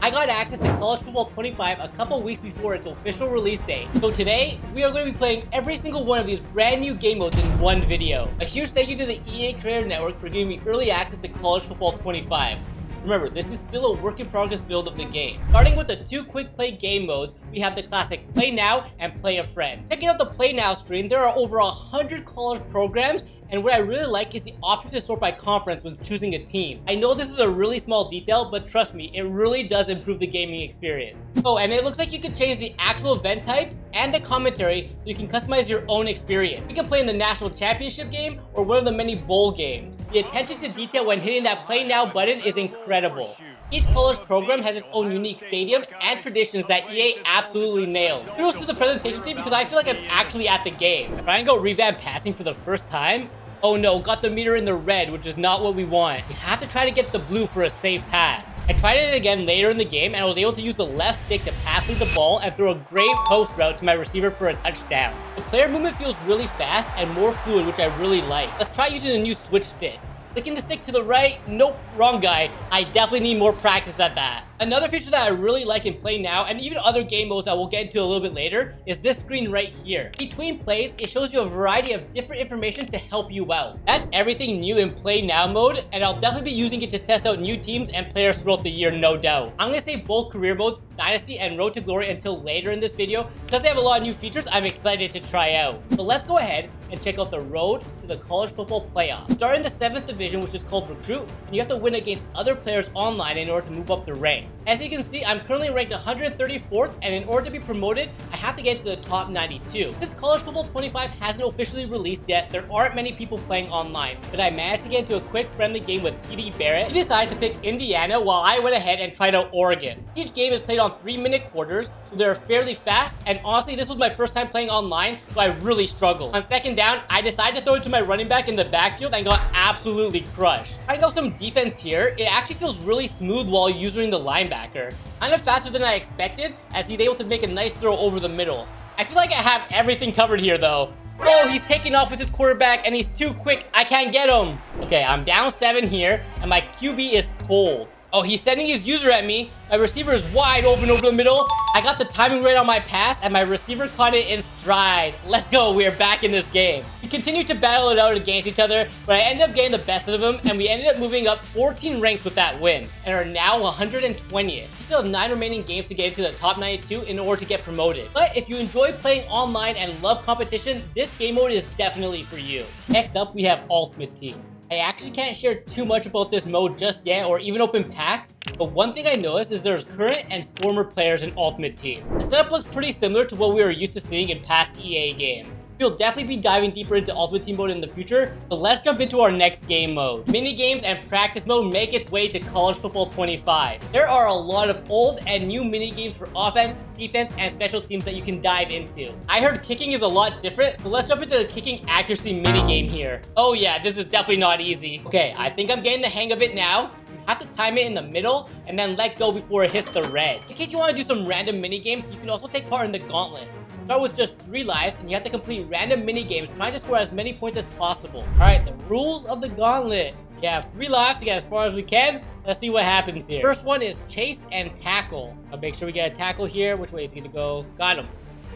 I got access to College Football 25 a couple weeks before its official release date. So today, we are going to be playing every single one of these brand new game modes in one video. A huge thank you to the EA Creator Network for giving me early access to College Football 25. Remember, this is still a work in progress build of the game. Starting with the two quick play game modes, we have the classic Play Now and Play a Friend. Checking out the Play Now screen, there are over 100 college programs, and what I really like is the option to sort by conference when choosing a team. I know this is a really small detail, but trust me, it really does improve the gaming experience. Oh, and it looks like you can change the actual event type and the commentary so you can customize your own experience. You can play in the national championship game or one of the many bowl games. The attention to detail when hitting that Play Now button is incredible. Each college program has its own unique stadium and traditions that EA absolutely nailed. Kudos to the presentation team because I feel like I'm actually at the game. Try and go revamp passing for the first time. Oh no, got the meter in the red, which is not what we want. We have to try to get the blue for a safe pass. I tried it again later in the game and I was able to use the left stick to pass me the ball and throw a great post route to my receiver for a touchdown. The player movement feels really fast and more fluid, which I really like. Let's try using the new switch stick. Clicking the stick to the right, nope, wrong guy. I definitely need more practice at that. Another feature that I really like in Play Now, and even other game modes that we'll get into a little bit later, is this screen right here. Between plays, it shows you a variety of different information to help you out. That's everything new in Play Now mode, and I'll definitely be using it to test out new teams and players throughout the year, no doubt. I'm gonna save both career modes, Dynasty and Road to Glory, until later in this video, because they have a lot of new features I'm excited to try out. So let's go ahead and check out the road to the college football playoff. Start in the 7th division, which is called Recruit, and you have to win against other players online in order to move up the ranks. As you can see, I'm currently ranked 134th, and in order to be promoted, I have to get to the top 92. This College Football 25 hasn't officially released yet. There aren't many people playing online, but I managed to get into a quick friendly game with TD Barrett. He decided to pick Indiana while I went ahead and tried out Oregon. Each game is played on 3-minute quarters, so they're fairly fast, and honestly, this was my first time playing online, so I really struggled. On second down, I decided to throw it to my running back in the backfield and got absolutely crushed. I got some defense here. It actually feels really smooth while using the linebacker. Kind of faster than I expected, as he's able to make a nice throw over the middle. I feel like I have everything covered here though. Oh, he's taking off with his quarterback and he's too quick. I can't get him. Okay, I'm down 7 here and my QB is cold. Oh, he's sending his user at me. My receiver is wide open over the middle. I got the timing right on my pass, and my receiver caught it in stride. Let's go. We are back in this game. We continued to battle it out against each other, but I ended up getting the best of them, and we ended up moving up 14 ranks with that win, and are now 120th. We still have 9 remaining games to get into the top 92 in order to get promoted. But if you enjoy playing online and love competition, this game mode is definitely for you. Next up, we have Ultimate Team. I actually can't share too much about this mode just yet or even open packs, but one thing I noticed is there's current and former players in Ultimate Team. The setup looks pretty similar to what we were used to seeing in past EA games. We'll definitely be diving deeper into Ultimate Team mode in the future, but let's jump into our next game mode. Mini games and practice mode make its way to College Football 25. There are a lot of old and new mini games for offense, defense, and special teams that you can dive into. I heard kicking is a lot different, so let's jump into the kicking accuracy mini game here. Oh yeah, this is definitely not easy. Okay, I think I'm getting the hang of it now. You have to time it in the middle and then let go before it hits the red. In case you want to do some random mini games, you can also take part in the gauntlet. Start with just 3 lives and you have to complete random mini games trying to score as many points as possible. Alright, the rules of the gauntlet. We have 3 lives to get as far as we can. Let's see what happens here. First one is chase and tackle. I'll make sure we get a tackle here. Which way is it going to go? Got him.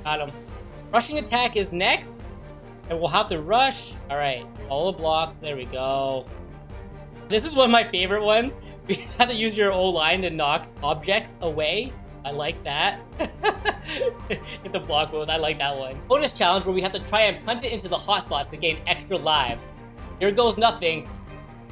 Got him. Rushing attack is next. And we'll have to rush. Alright, follow the blocks. There we go. This is one of my favorite ones. You just have to use your O-line to knock objects away. I like that. Hit the block goes. I like that one. Bonus challenge where we have to try and punt it into the hot spots to gain extra lives. Here goes nothing.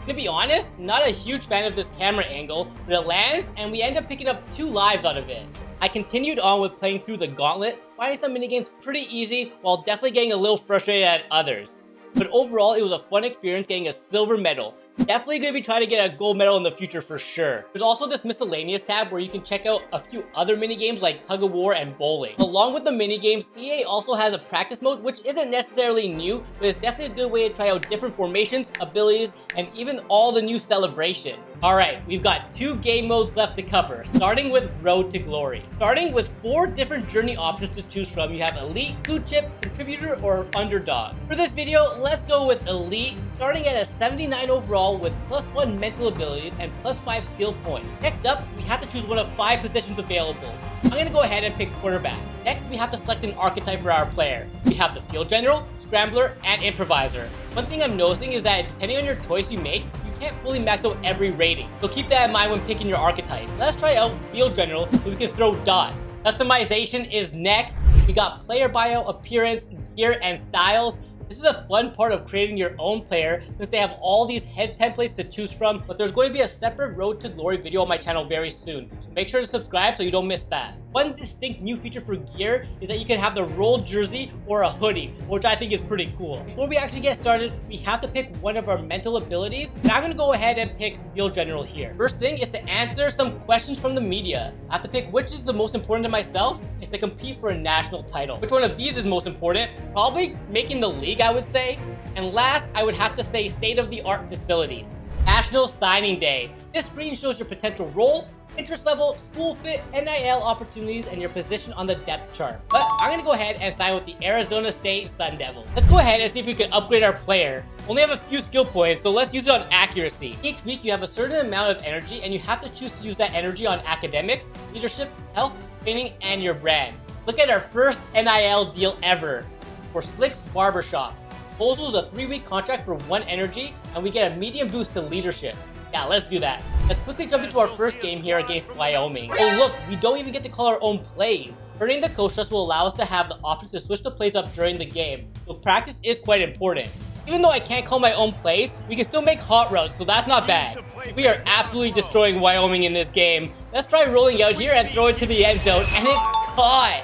To be honest, not a huge fan of this camera angle, but it lands and we end up picking up 2 lives out of it. I continued on with playing through the gauntlet, finding some minigames pretty easy while definitely getting a little frustrated at others. But overall, it was a fun experience getting a silver medal. Definitely going to be trying to get a gold medal in the future for sure. There's also this miscellaneous tab where you can check out a few other minigames like tug of war and bowling. Along with the minigames, EA also has a practice mode which isn't necessarily new, but it's definitely a good way to try out different formations, abilities, and even all the new celebrations. Alright, we've got 2 game modes left to cover, starting with Road to Glory. Starting with 4 different journey options to choose from, you have Elite, Blue Chip, Contributor, or Underdog. For this video, let's go with Elite, starting at a 79 overall overall with +1 mental abilities and +5 skill points. Next up, we have to choose one of 5 positions available. I'm going to go ahead and pick quarterback. Next, we have to select an archetype for our player. We have the field general, scrambler, and improviser. One thing I'm noticing is that depending on your choice you make, you can't fully max out every rating. So keep that in mind when picking your archetype. Let's try out field general so we can throw dots. Customization is next. We got player bio, appearance, gear, and styles. This is a fun part of creating your own player since they have all these head templates to choose from, but there's going to be a separate Road to Glory video on my channel very soon, so make sure to subscribe so you don't miss that. One distinct new feature for gear is that you can have the rolled jersey or a hoodie, which I think is pretty cool. Before we actually get started, we have to pick one of our mental abilities, and I'm going to go ahead and pick field general here. First thing is to answer some questions from the media. I have to pick which is the most important to myself is to compete for a national title. Which one of these is most important? Probably making the league, I would say. And last, I would have to say state-of-the-art facilities. National Signing Day. This screen shows your potential role, interest level, school fit, NIL opportunities, and your position on the depth chart. But I'm going to go ahead and sign with the Arizona State Sun Devils. Let's go ahead and see if we can upgrade our player. Only have a few skill points, so let's use it on accuracy. Each week you have a certain amount of energy, and you have to choose to use that energy on academics, leadership, health, training, and your brand. Look at our first NIL deal ever for Slick's Barbershop. Proposal is a 3-week contract for 1 energy, and we get a medium boost to leadership. Yeah, let's do that. Let's quickly jump into our first game here against Wyoming. Oh look, we don't even get to call our own plays. Earning the coach trust will allow us to have the option to switch the plays up during the game, so practice is quite important. Even though I can't call my own plays, we can still make hot routes, so that's not bad. We are absolutely destroying Wyoming in this game. Let's try rolling out here and throw it to the end zone, and it's caught!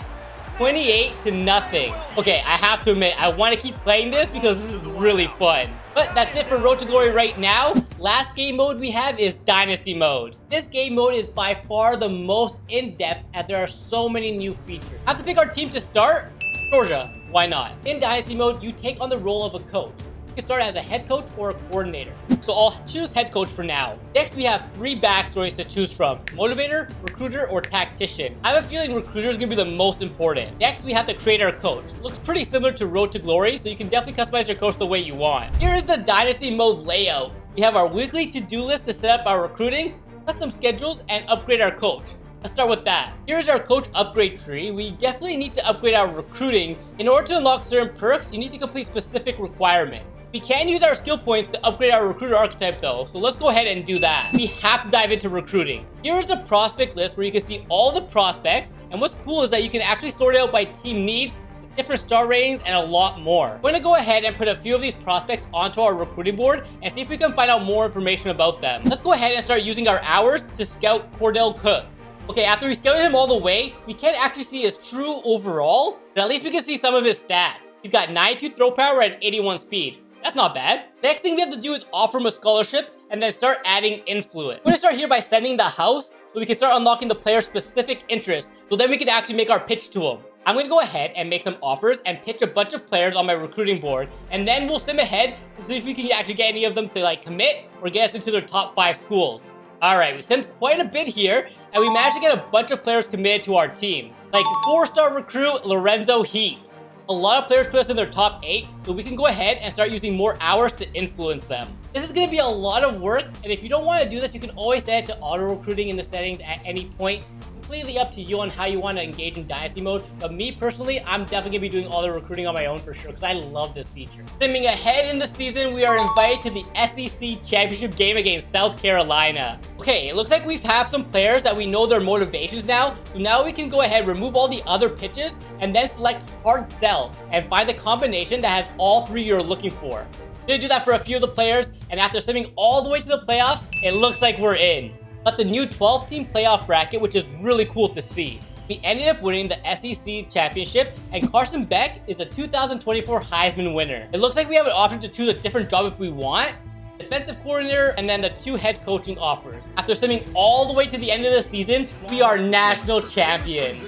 28-0. Okay, I have to admit, I want to keep playing this because this is really fun. But that's it for Road to Glory right now. Last game mode we have is Dynasty mode. This game mode is by far the most in-depth as there are so many new features. I have to pick our team to start? Georgia, why not? In Dynasty mode, you take on the role of a coach. You can start as a head coach or a coordinator. So I'll choose head coach for now. Next, we have 3 backstories to choose from: motivator, recruiter, or tactician. I have a feeling recruiter is going to be the most important. Next, we have to create our coach. Looks pretty similar to Road to Glory, so you can definitely customize your coach the way you want. Here is the Dynasty mode layout. We have our weekly to-do list to set up our recruiting, custom schedules, and upgrade our coach. Let's start with that. Here's our coach upgrade tree. We definitely need to upgrade our recruiting. In order to unlock certain perks, you need to complete specific requirements. We can use our skill points to upgrade our recruiter archetype though, so let's go ahead and do that. We have to dive into recruiting. Here's the prospect list where you can see all the prospects, and what's cool is that you can actually sort it out by team needs, different star ratings, and a lot more. We're gonna go ahead and put a few of these prospects onto our recruiting board and see if we can find out more information about them. Let's go ahead and start using our hours to scout Cordell Cook. Okay, after we scouted him all the way, we can't actually see his true overall, but at least we can see some of his stats. He's got 92 throw power and 81 speed. That's not bad. The next thing we have to do is offer him a scholarship and then start adding influence. We're gonna start here by sending the house so we can start unlocking the player's specific interest, so then we can actually make our pitch to him. I'm gonna go ahead and make some offers and pitch a bunch of players on my recruiting board, and then we'll sim ahead to see if we can actually get any of them to commit or get us into their top 5 schools. Alright, we simmed quite a bit here, and we managed to get a bunch of players committed to our team. Like 4-star recruit Lorenzo Heaps. A lot of players put us in their top 8, so we can go ahead and start using more hours to influence them. This is going to be a lot of work, and if you don't want to do this, you can always set it to auto recruiting in the settings at any point. Completely up to you on how you want to engage in Dynasty mode, but me personally, I'm definitely going to be doing all the recruiting on my own for sure, because I love this feature. Simming ahead in the season, we are invited to the SEC Championship game against South Carolina. Okay, it looks like we have some players that we know their motivations now, so now we can go ahead, remove all the other pitches, and then select hard sell, and find the combination that has all 3 you're looking for. We're going to do that for a few of the players, and after simming all the way to the playoffs, it looks like we're in. But the new 12-team playoff bracket, which is really cool to see. We ended up winning the SEC Championship, and Carson Beck is a 2024 Heisman winner. It looks like we have an option to choose a different job if we want, defensive coordinator, and then the 2 head coaching offers. After simming all the way to the end of the season, we are national champions.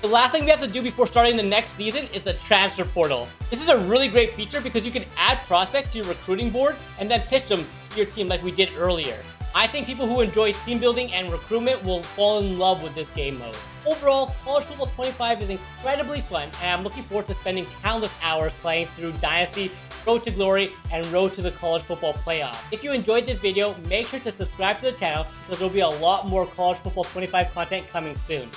The last thing we have to do before starting the next season is the transfer portal. This is a really great feature because you can add prospects to your recruiting board and then pitch them to your team like we did earlier. I think people who enjoy team building and recruitment will fall in love with this game mode. Overall, College Football 25 is incredibly fun, and I'm looking forward to spending countless hours playing through Dynasty Road to Glory, and Road to the College Football Playoff. If you enjoyed this video, make sure to subscribe to the channel because there will be a lot more College Football 25 content coming soon.